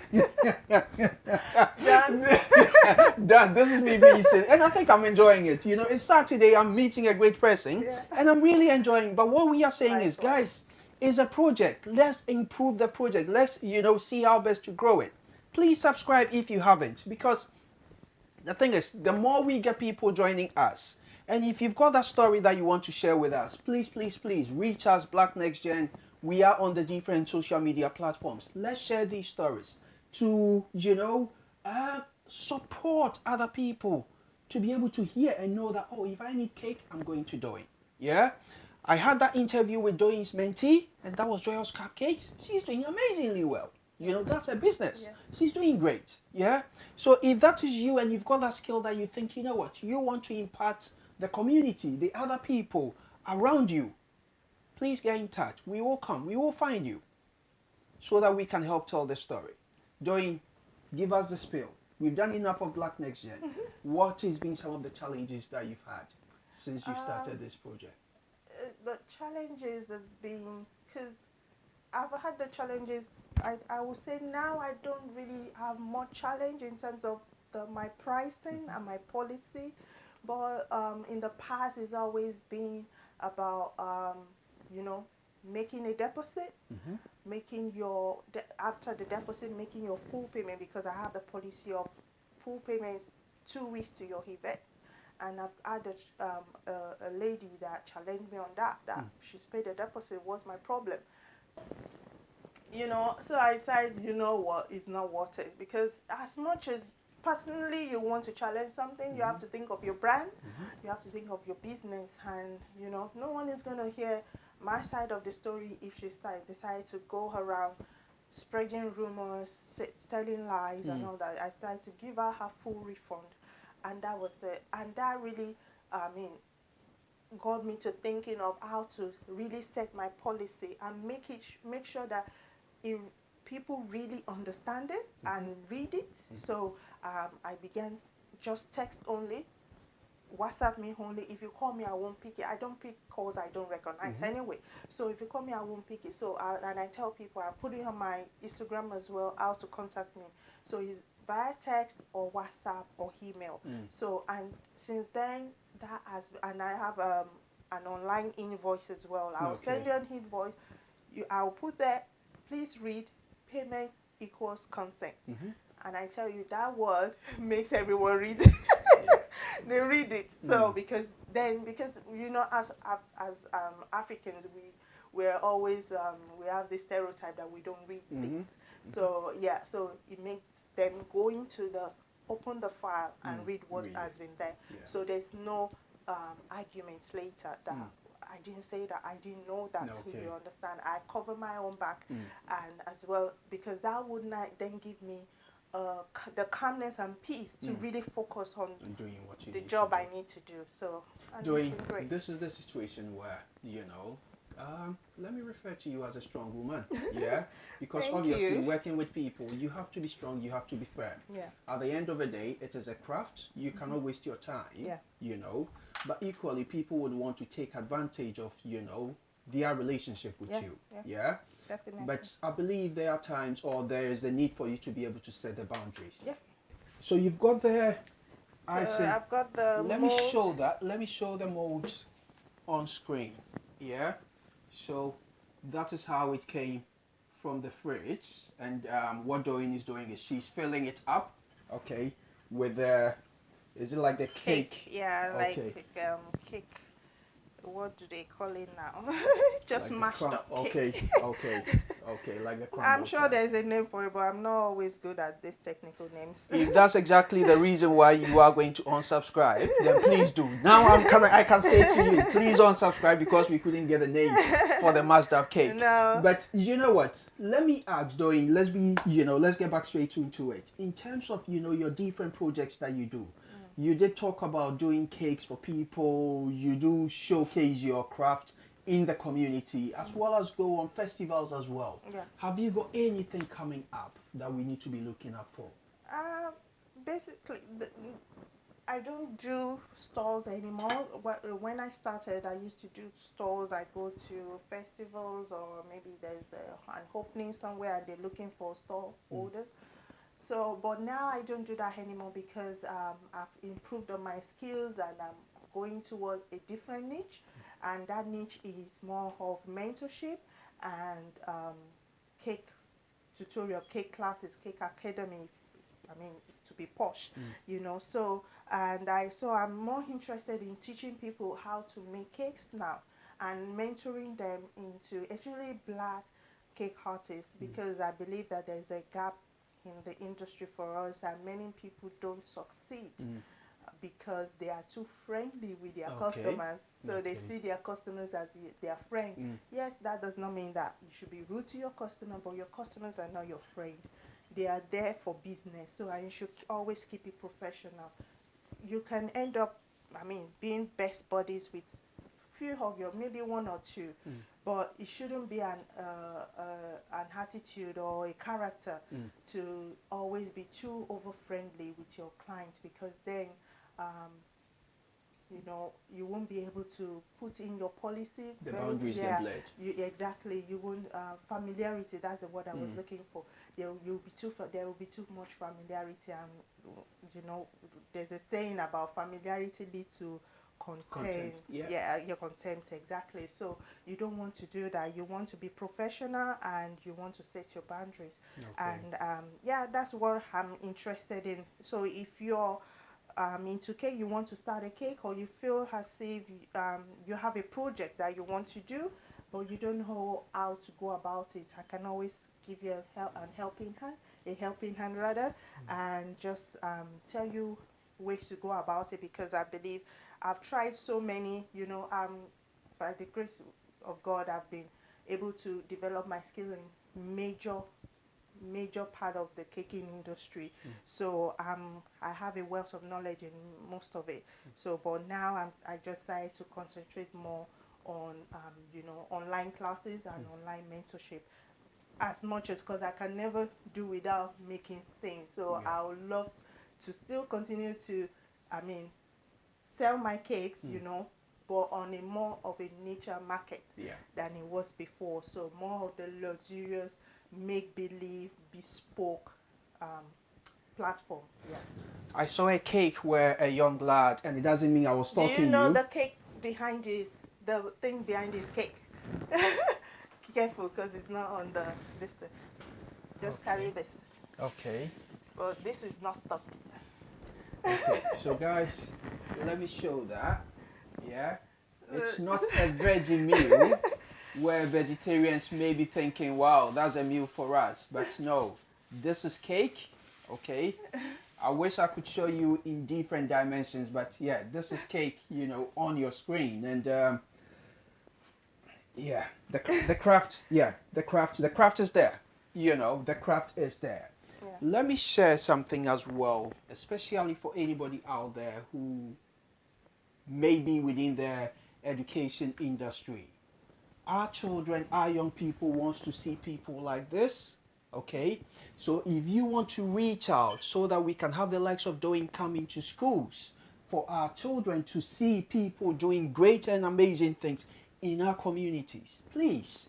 Done. Done. This is me being silly. And I think I'm enjoying it. You know, it's Saturday, I'm meeting a great person. Yeah. And I'm really enjoying. But what we are saying is, Likewise. guys, it's a project. Let's improve the project. Let's, you know, see how best to grow it. Please subscribe if you haven't. Because the thing is, the more we get people joining us, and if you've got that story that you want to share with us, please, please, please reach us, Black Next Gen. We are on the different social media platforms. Let's share these stories to, you know, support other people to be able to hear and know that, oh, if I need cake, I'm going to Doyin. Yeah? I had that interview with Doyin's mentee, and that was Joyous Cupcakes. She's doing amazingly well. You know, that's her business. Yes. She's doing great. Yeah? So if that is you and you've got that skill that you think, you know what, you want to impart the community, the other people around you, please get in touch. We will come. We will find you so that we can help tell the story. Doyin, give us the spill. We've done enough of Black Next Gen. What has been some of the challenges that you've had since you started this project? The challenges have been, because I've had the challenges, I would say now I don't really have more challenge in terms of my pricing and my policy, but in the past it's always been about, you know, making a deposit, making your, after the deposit, making your full payment, because I have the policy of full payments 2 weeks to your event. And I've had a lady that challenged me on that she's paid a deposit. What's my problem? You know, so I decided, you know what, it's not worth it, because as much as personally you want to challenge something, you have to think of your brand, you have to think of your business, and you know, no one is going to hear my side of the story if she decides to go around spreading rumors, telling lies and all that. I decided to give her full refund, and that was it. And that really, I mean, got me to thinking of how to really set my policy and make sure that people really understand it and read it. So I began just text only, WhatsApp me only. If you call me, I won't pick it. I don't pick calls I don't recognize anyway. So if you call me, I won't pick it. So and I tell people, I put it on my Instagram as well, how to contact me. So it's via text or WhatsApp or email. So, and since then, that has, and I have an online invoice as well. I'll send you an invoice. I'll put there, please read, payment equals consent. And I tell you, that word makes everyone read it. They read it. So because you know, as Africans, we're always we have this stereotype that we don't read things. So yeah, so it makes them go into open the file and read what has been there. So there's no arguments later that I didn't say that, I didn't know that. You understand? I cover my own back, and as well, because that would not then give me the calmness and peace to really focus on doing what you the need job to do. I need to do. So, and Doyin, it's been great. this is the situation where, you know, let me refer to you as a strong woman, yeah? Because Thank obviously you. working with people, you have to be strong, you have to be firm. Yeah. At the end of the day, it is a craft. You cannot waste your time, you know. But equally, people would want to take advantage of, you know, their relationship with you, yeah? Definitely. But I believe there are times, or there is a need for you to be able to set the boundaries. Yeah. So you've got the, So I've got the let mold. me show that. Let me show the molds on screen. Yeah. So that is how it came from the fridge. And what Doyin is doing is she's filling it up, okay, with is it like the cake? Yeah, Okay. like cake. What do they call it now? Just Like the mashed crumb. up Okay, cake. okay, okay, like the I'm crumble sure type. there's a name for it, but I'm not always good at these technical names. If that's exactly the reason why you are going to unsubscribe, then please do. Now I can say to you, please unsubscribe because we couldn't get a name for the mashed up cake. No. But you know what? Let me ask, Doyin, let's get back straight into it. In terms of, your different projects that you do, you did talk about doing cakes for people, you do showcase your craft in the community as well as go on festivals as well. Yeah. Have you got anything coming up that we need to be looking out for? Uh, Basically, I don't do stalls anymore. When I started, I used to do stalls. I go to festivals, or maybe there's an opening somewhere and they're looking for stall holders. So, but now I don't do that anymore because I've improved on my skills and I'm going towards a different niche. And that niche is more of mentorship and cake tutorial, cake classes, cake academy. I mean, to be posh, So, so I'm more interested in teaching people how to make cakes now and mentoring them into especially black cake artists because I believe that there's a gap in the industry for us and many people don't succeed because they are too friendly with their Okay. customers. So they Okay. see their customers as their friend. Yes, that does not mean that you should be rude to your customer, but your customers are not your friend. They are there for business. So you should always keep it professional. You can end up, being best buddies with few of your, maybe one or two, but it shouldn't be an attitude or a character to always be too over friendly with your client because then um, you won't be able to put in your policy. The boundaries get blurred. Exactly. You won't familiarity. That's the word I was looking for. There will be too much familiarity, and there's a saying about familiarity leads to contempt. Yeah. Your contempt exactly. So you don't want to do that. You want to be professional and you want to set your boundaries. Okay. And that's what I'm interested in. So if you're into cake, you want to start a cake, or you feel as if you have a project that you want to do, but you don't know how to go about it, I can always give you a helping hand rather, and just tell you ways to go about it because I believe I've tried so many, by the grace of God, I've been able to develop my skill in major part of the caking industry. So I have a wealth of knowledge in most of it. So, but now I just decided to concentrate more on online classes and online mentorship as much as because I can never do without making things. So Yeah. I would love to still continue to, sell my cakes, but on a more of a nature market than it was before. So more of the luxurious, make believe, bespoke platform. Yeah. I saw a cake where a young lad, and it doesn't mean I was Do you stalking know you. the cake behind this? The thing behind this cake. Careful, because it's not on this thing. Just carry this. Okay. But this is not stuck. Okay. So guys, let me show that. Yeah. It's not a veggie meal where vegetarians may be thinking, wow, that's a meal for us. But no, this is cake. Okay. I wish I could show you in different dimensions, but yeah, this is cake, on your screen. And yeah, the craft, the craft is there. The craft is there. Yeah. Let me share something as well, especially for anybody out there who may be within the education industry. Our children, our young people wants to see people like this. Okay, so if you want to reach out so that we can have the likes of Doyin coming to schools for our children to see people doing great and amazing things in our communities, please,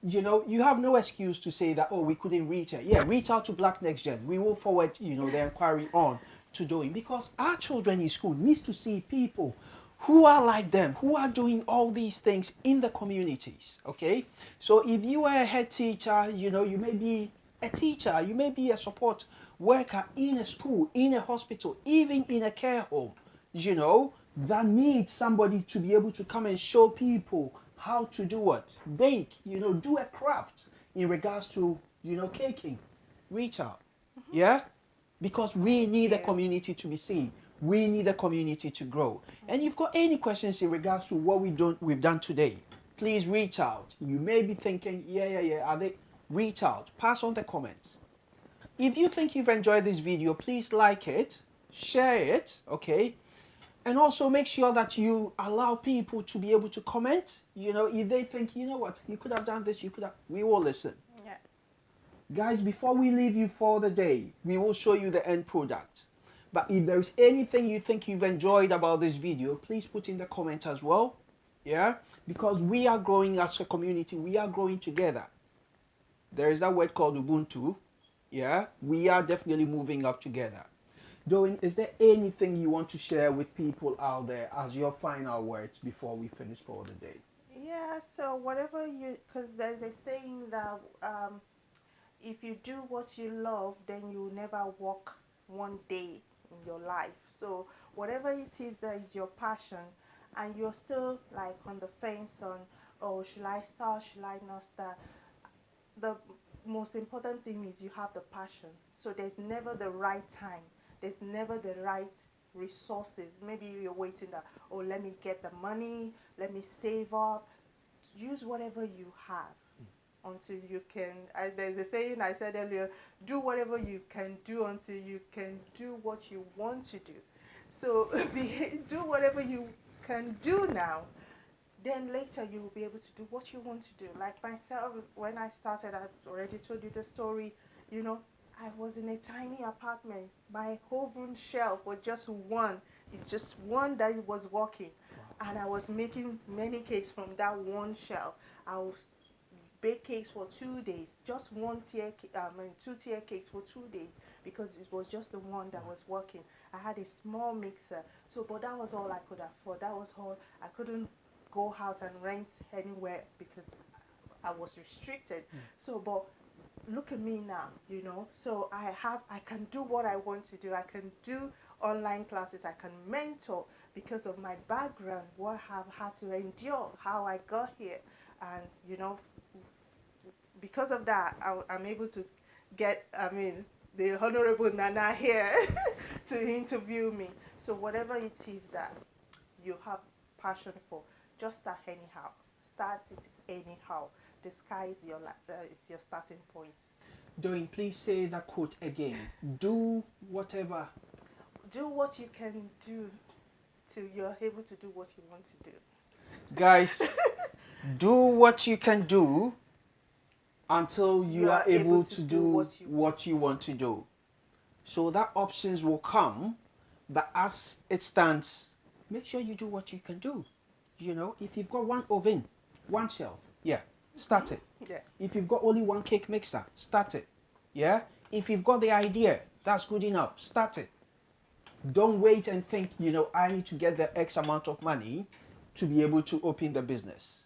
you have no excuse to say that, oh, we couldn't reach it. Yeah, reach out to Black Next Gen. We will forward, the inquiry on to Doyin because our children in school needs to see people who are like them, who are doing all these things in the communities, okay? So if you are a head teacher, you may be a teacher, you may be a support worker in a school, in a hospital, even in a care home, that needs somebody to be able to come and show people how to do what? Bake, do a craft in regards to, caking. Reach out. Yeah? Because we need a community to be seen. We need a community to grow. And if you've got any questions in regards to what we've done today, please reach out. You may be thinking, yeah, are they? Reach out. Pass on the comments. If you think you've enjoyed this video, please like it, share it, okay? And also make sure that you allow people to be able to comment. If they think, you know what, you could have done this, we will listen. Yeah. Guys, before we leave you for the day, we will show you the end product. But if there is anything you think you've enjoyed about this video, please put in the comments as well. Yeah? Because we are growing as a community. We are growing together. There is that word called Ubuntu. Yeah? We are definitely moving up together. Doyin, is there anything you want to share with people out there as your final words before we finish for the day? Yeah, so whatever because there's a saying that if you do what you love, then you'll never walk one day in your life. So whatever it is that is your passion, and you're still like on the fence on, oh, should I start, should I not start? The most important thing is you have the passion. So there's never the right time. There's never the right resources. Maybe you're waiting that, oh, let me get the money, let me save up. Use whatever you have until you can. There's a saying I said earlier, do whatever you can do until you can do what you want to do. So do whatever you can do now, then later you will be able to do what you want to do. Like myself, when I started, I've already told you the story, I was in a tiny apartment. My oven shelf was just one. It's just one that was working. Wow. And I was making many cakes from that one shelf. I was bake cakes for 2 days, just two-tier cakes for 2 days, because it was just the one that was working. I had a small mixer, but that was all I could afford. That was all. I couldn't go out and rent anywhere because I was restricted. But look at me now, So I can do what I want to do. I can do online classes. I can mentor because of my background, what I've had to endure, how I got here, and because of that, I'm able to get, the Honorable Nana here to interview me. So whatever it is that you have passion for, just start anyhow. Start it anyhow. The sky is your starting point. Doyin, please say that quote again. Do whatever. Do what you can do till you're able to do what you want to do. Guys, do what you can do until you are able to do what you want to do. So that options will come, but as it stands, make sure you do what you can do. If you've got one oven, one shelf, yeah, start it. Yeah. If you've got only one cake mixer, start it. Yeah? If you've got the idea, that's good enough, start it. Don't wait and think, I need to get the X amount of money to be able to open the business.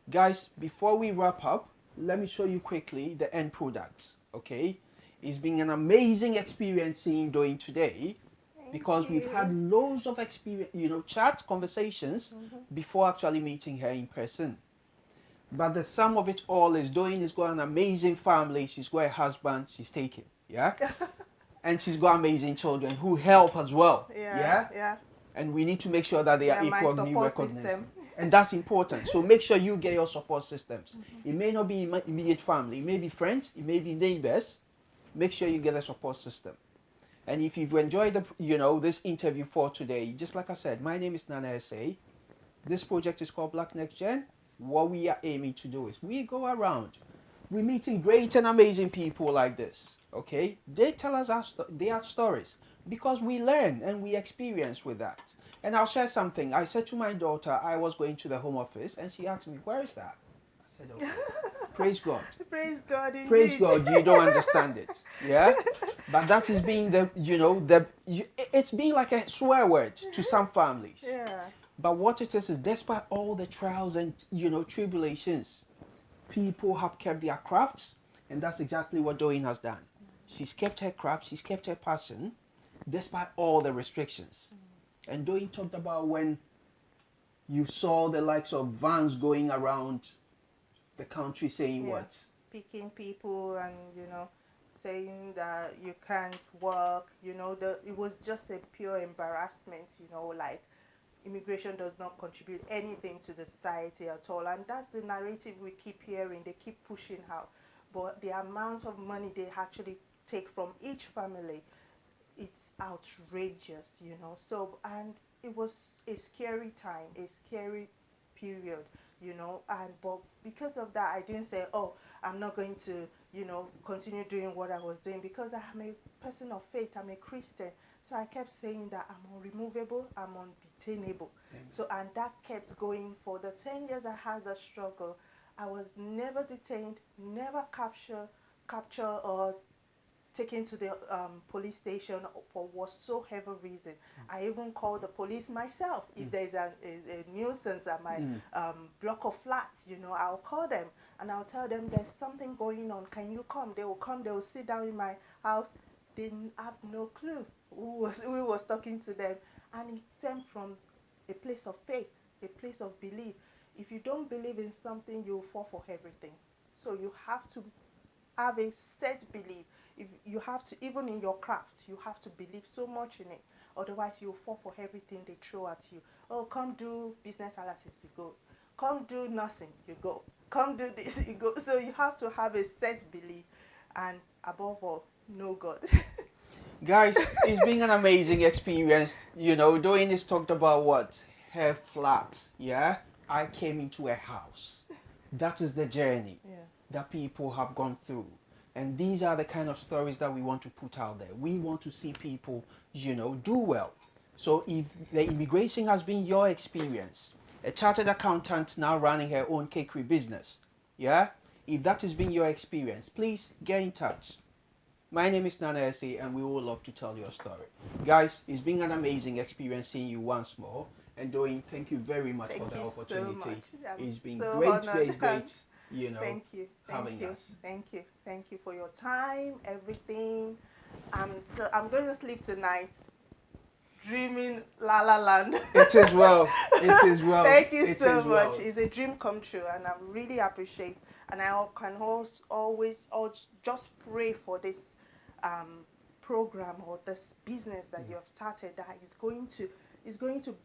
Guys, before we wrap up, let me show you quickly the end products, okay? It's been an amazing experience seeing Doyin today because we've had loads of experience, chat conversations before actually meeting her in person. But the sum of it all is Doyin has got an amazing family. She's got a husband she's taken, yeah? And she's got amazing children who help as well, yeah? And we need to make sure that they are equally recognized. And that's important. So make sure you get your support systems. It may not be immediate family. It may be friends. It may be neighbors. Make sure you get a support system. And if you've enjoyed this interview for today, just like I said, my name is Nana S.A. This project is called Black Next Gen. What we are aiming to do is we go around. We're meeting great and amazing people like this. Okay? They tell us their stories because we learn and we experience with that. And I'll share something. I said to my daughter, I was going to the home office, and she asked me, where is that? I said, okay, praise God. Praise God, Praise indeed. God, you don't understand it. Yeah? But that is being it's being like a swear word to some families. Yeah. But what it is despite all the trials and, tribulations, people have kept their crafts, and that's exactly what Doyin has done. She's kept her craft, she's kept her passion, despite all the restrictions. And Doyin talked about when you saw the likes of vans going around the country saying Yeah. what? Picking people and, saying that you can't work, it was just a pure embarrassment, like immigration does not contribute anything to the society at all. And that's the narrative we keep hearing. They keep pushing out. But the amount of money they actually take from each family, it's outrageous, So, and it was a scary time, a scary period, And but because of that, I didn't say, oh, I'm not going to, continue doing what I was doing, because I'm a person of faith. I'm a Christian. So I kept saying that I'm unremovable, I'm undetainable. Amen. So, and that kept going for the 10 years I had the struggle. I was never detained, never capture or taken to the police station for whatsoever reason. I even call the police myself. If there's a nuisance at my block of flats, I'll call them and I'll tell them there's something going on. Can you come? They will come. They will sit down in my house. They have no clue who was talking to them. And it stemmed from a place of faith, a place of belief. If you don't believe in something, you'll fall for everything. So you have to have a set belief. If you have to, even in your craft, you have to believe so much in it. Otherwise, you'll fall for everything they throw at you. Oh, come do business analysis, you go. Come do nursing, you go. Come do this, you go. So you have to have a set belief, and above all, know God. Guys, it's been an amazing experience. Doyin has talked about what? Her flat, yeah? I came into a house. That is the journey Yeah. that people have gone through. And these are the kind of stories that we want to put out there. We want to see people, do well. So if the immigration has been your experience, a chartered accountant now running her own cakery business, yeah? If that has been your experience, please get in touch. My name is Nana Ese, and we would love to tell your story. Guys, it's been an amazing experience seeing you once more. And Doyin, thank you very much for Thank the you so opportunity. much. I'm It's been so great, honored. great, Thank you. Thank having you. us. Thank you. Thank you for your time, everything. I'm going to sleep tonight dreaming La La Land. It is well. It is well. Thank you It so is much. well. It's a dream come true, and I really appreciate. And I can always just pray for this program or this business that you have started, that is going to